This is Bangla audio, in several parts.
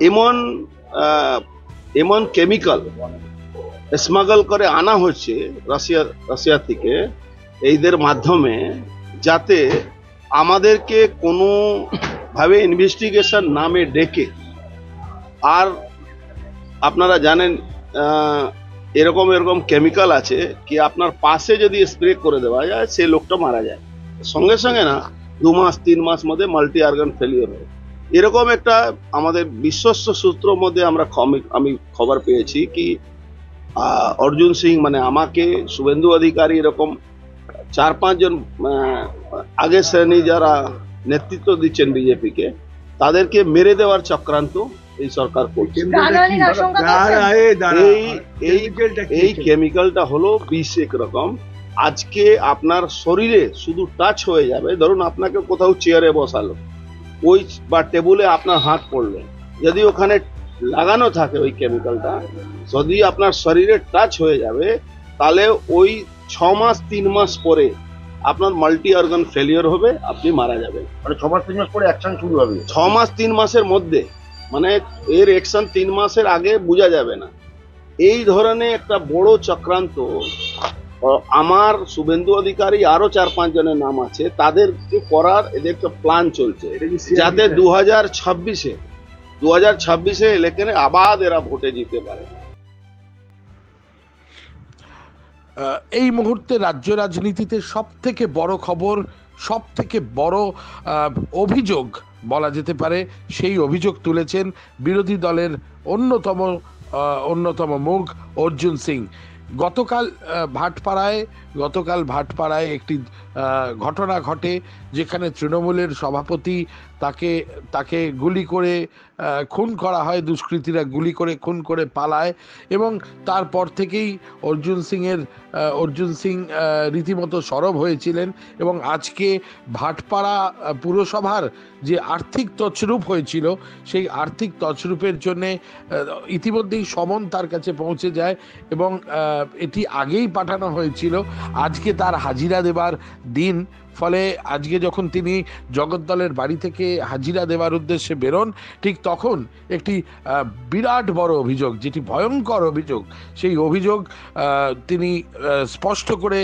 এমন এমন কেমিক্যাল স্মাগল করে আনা হচ্ছে রাশিয়া থেকে এইদের মাধ্যমে, যাতে আমাদেরকে কোনো ভাবে ইনভেস্টিগেশন নামে ডেকে, আর আপনারা জানেন এরকম এরকম কেমিক্যাল আছে কি আপনার পাশে যদি স্প্রে করে দেওয়া যায় সেই লোকটা মারা যায় সঙ্গে সঙ্গে, না 2 মাস 3 মাস মধ্যে মাল্টি অর্গান ফেলিওর হয়। এরকম একটা আমাদের বিশ্বস্ত সূত্র মধ্যে আমি খবর পেয়েছি কি অর্জুন সিং, মানে আমাকে, শুভেন্দু অধিকারী, এরকম 4-5 জন আগের শ্রেণী যারা নেতৃত্ব দিচ্ছেন বিজেপিকে, তাদেরকে মেরে দেওয়ার চক্রান্ত এই সরকার করছে। এই কেমিক্যালটা হলো বিষ একরকম। আজকে আপনার শরীরে শুধু টাচ হয়ে যাবে, ধরুন আপনাকে কোথাও চেয়ারে বসালো, ওই বা টেবিলে আপনার হাত পড়লো, যদি ওখানে লাগানো থাকে ওই কেমিক্যালটা, যদি আপনার শরীরে টাচ হয়ে যাবে, তাহলে ওই 6 মাস 3 মাস পরে আপনার মাল্টি অর্গান ফেলিওর হবে, আপনি মারা যাবেন। মানে 6 মাস 3 মাস পরে অ্যাকশন শুরু হবে? 6 মাস 3 মাসের মধ্যে, মানে এর অ্যাকশন 3 মাসের আগে বোঝা যাবে না। এই ধরনের একটা বড় চক্রান্ত আমার, শুভেন্দু অধিকারী, আরো 4-5 জনের নাম আছে, তাদেরকে করার এদের একটা প্ল্যান চলছে, যাতে 2026-এ ইলেকশনে আবার এরা ভোটে জিতে পারে। এই মুহূর্তে রাজ্য রাজনীতিতে সব থেকে বড় খবর, সব থেকে বড় অভিযোগ বলা যেতে পারে, সেই অভিযোগ তুলেছেন বিরোধী দলের অন্যতম মুখ অর্জুন সিং। গতকাল ভাটপাড়ায় একটি ঘটনা ঘটে, যেখানে তৃণমূলের সভাপতি তাকে গুলি করে খুন করা হয়, দুষ্কৃতীরা গুলি করে খুন করে পালায়, এবং তারপর থেকেই অর্জুন সিং রীতিমতো সরব হয়েছিলেন। এবং আজকে ভাটপাড়া পুরসভার যে আর্থিক তছরূপ হয়েছিল, সেই আর্থিক তছরূপের জন্যে ইতিমধ্যেই সমন তার কাছে পৌঁছে যায়, এবং এটি আগেই পাঠানো হয়েছিল। আজকে তার হাজিরা দেবার দিন, ফলে আজকে যখন তিনি জগদ্দলের বাড়ি থেকে হাজিরা দেওয়ার উদ্দেশ্যে বেরোন, ঠিক তখন একটি বিরাট বড় অভিযোগ, যেটি ভয়ঙ্কর অভিযোগ, সেই অভিযোগ তিনি স্পষ্ট করে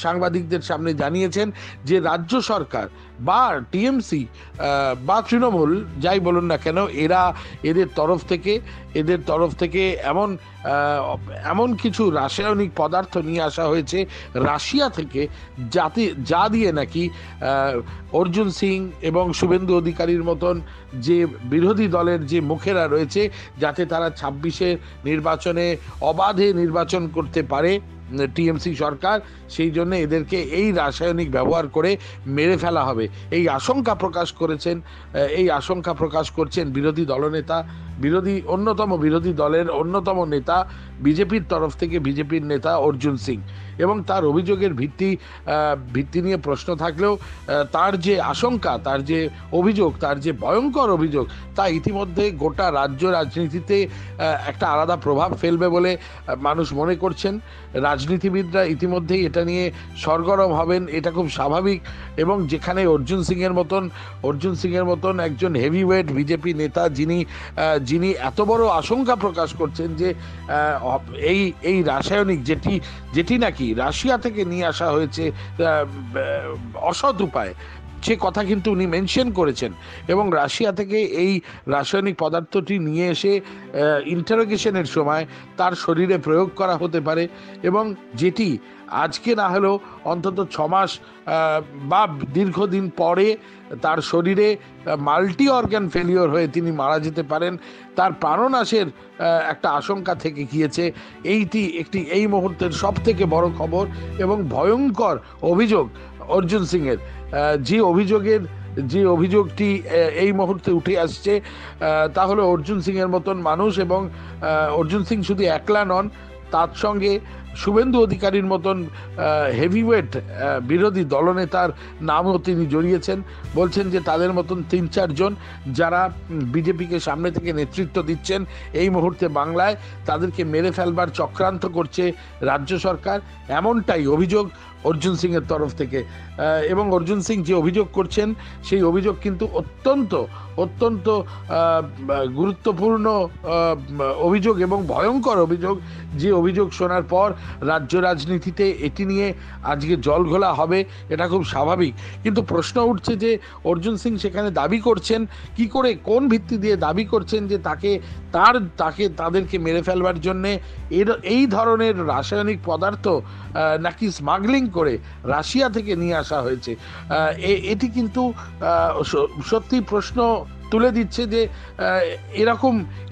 সাংবাদিকদের সামনে জানিয়েছেন যে রাজ্য সরকার বা টিএমসি বা তৃণমূল, যাই বলুন না কেন, এদের তরফ থেকে এমন কিছু রাসায়নিক পদার্থ নিয়ে আসা হয়েছে রাশিয়া থেকে, যা দিয়ে নাকি অর্জুন সিং এবং শুভেন্দু অধিকারীর মতন যে বিরোধী দলের যে মুখেরা রয়েছে, যাতে তারা 26-এর নির্বাচনে অবাধে নির্বাচন করতে পারে টিএমসি সরকার, সেই জন্য এদেরকে এই রাসায়নিক ব্যবহার করে মেরে ফেলা হবে, এই আশঙ্কা প্রকাশ করছেন অন্যতম বিরোধী দলের অন্যতম নেতা, বিজেপির তরফ থেকে বিজেপির নেতা অর্জুন সিং। এবং তার অভিযোগের ভিত্তি নিয়ে প্রশ্ন থাকলেও তার যে আশঙ্কা, তার যে অভিযোগ, তার যে ভয়ঙ্কর অভিযোগ, তা ইতিমধ্যে গোটা রাজ্য রাজনীতিতে একটা আলাদা প্রভাব ফেলবে বলে মানুষ মনে করছেন। রাজনীতিবিদরা ইতিমধ্যেই এটা নিয়ে সরগরম হবেন, এটা খুব স্বাভাবিক। এবং যেখানে অর্জুন সিংয়ের মতন একজন হেভিওয়েট বিজেপি নেতা, যিনি এত বড় আশঙ্কা প্রকাশ করছেন যে এই রাসায়নিক যেটি নাকি রাশিয়া থেকে নিয়ে আসা হয়েছে অসৎ উপায়, সে কথা কিন্তু উনি মেনশন করেছেন। এবং রাশিয়া থেকে এই রাসায়নিক পদার্থটি নিয়ে এসে ইন্টারোগেশনের সময় তার শরীরে প্রয়োগ করা হতে পারে, এবং যেটি আজকে না হলেও অন্তত 6 মাস বা দীর্ঘদিন পরে তার শরীরে মাল্টি অর্গান ফেলিওর হয়ে তিনি মারা যেতে পারেন, তার প্রাণনাশের একটা আশঙ্কা থেকে গিয়েছে। এই মুহূর্তের সব থেকে বড় খবর এবং ভয়ঙ্কর অভিযোগ অর্জুন সিংয়ের, যে অভিযোগটি এই মুহূর্তে উঠে আসছে, তা হলো অর্জুন সিংয়ের মতন মানুষ, এবং অর্জুন সিং শুধু একলা নন, তার সঙ্গে শুভেন্দু অধিকারীর মতন হেভিওয়েট বিরোধী দলনেতার নামও তিনি জড়িয়েছেন। বলছেন যে তাদের মতন 3-4 জন যারা বিজেপিকে সামনে থেকে নেতৃত্ব দিচ্ছেন এই মুহূর্তে বাংলায়, তাদেরকে মেরে ফেলবার চক্রান্ত করছে রাজ্য সরকার, এমনটাই অভিযোগ অর্জুন সিং এর তরফ থেকে। এবং অর্জুন সিং যে অভিযোগ করছেন সেই অভিযোগ কিন্তু অত্যন্ত অত্যন্ত গুরুত্বপূর্ণ অভিযোগ এবং ভয়ঙ্কর অভিযোগ, যে অভিযোগ শোনার পর রাজ্য রাজনীতিতে এটি নিয়ে আজকে জলঘোলা হবে, এটা খুব স্বাভাবিক। কিন্তু প্রশ্ন উঠছে যে অর্জুন সিং সেখানে দাবি করছেন কি করে, কোন ভিত্তি দিয়ে দাবি করছেন যে তাদেরকে মেরে ফেলবার জন্যে এই ধরনের রাসায়নিক পদার্থ নাকি স্মাগলিং করে রাশিয়া থেকে নিয়ে আসা হয়েছে। এটি কিন্তু সত্যি প্রশ্ন তুলে দিচ্ছে যে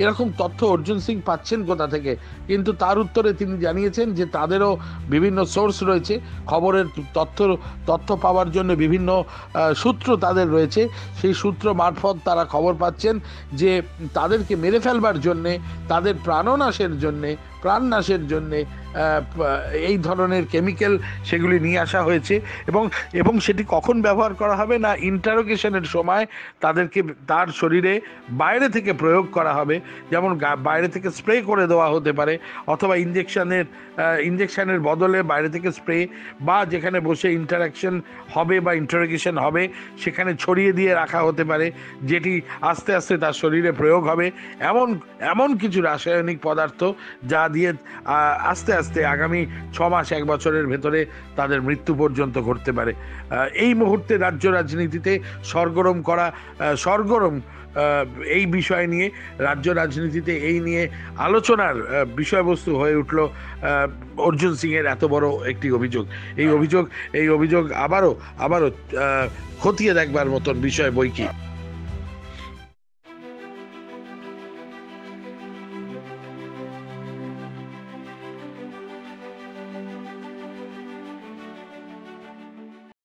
এরকম তথ্য অর্জুন সিং পাচ্ছেন কোথা থেকে। কিন্তু তার উত্তরে তিনি জানিয়েছেন যে তাদেরও বিভিন্ন সোর্স রয়েছে, খবরের তথ্য পাওয়ার জন্য বিভিন্ন সূত্র তাদের রয়েছে। সেই সূত্র মারফত তারা খবর পাচ্ছেন যে তাদেরকে মেরে ফেলবার জন্যে, তাদের প্রাণনাশের জন্যে এই ধরনের কেমিক্যাল সেগুলি নিয়ে আসা হয়েছে। এবং সেটি কখন ব্যবহার করা হবে না, ইন্টারোগেশনের সময় তাদেরকে তার শরীরে বাইরে থেকে প্রয়োগ করা হবে, যেমন বাইরে থেকে স্প্রে করে দেওয়া হতে পারে, অথবা ইঞ্জেকশনের বদলে বাইরে থেকে স্প্রে, বা যেখানে বসে ইন্টারাকশন হবে বা ইন্টারোগেশন হবে সেখানে ছড়িয়ে দিয়ে রাখা হতে পারে, যেটি আস্তে আস্তে তার শরীরে প্রয়োগ হবে। এমন কিছু রাসায়নিক পদার্থ যা দিয়ে আস্তে আস্তে আগামী 6 মাস 1 বছরের ভেতরে তাদের মৃত্যু পর্যন্ত ঘটতে পারে। এই মুহূর্তে রাজ্য রাজনীতিতে সরগরম এই বিষয় নিয়ে, রাজ্য রাজনীতিতে এই নিয়ে আলোচনার বিষয়বস্তু হয়ে উঠল অর্জুন সিং এর এত বড় একটি অভিযোগ। এই অভিযোগ আবারও খতিয়ে দেখবার মতন বিষয় বই কি।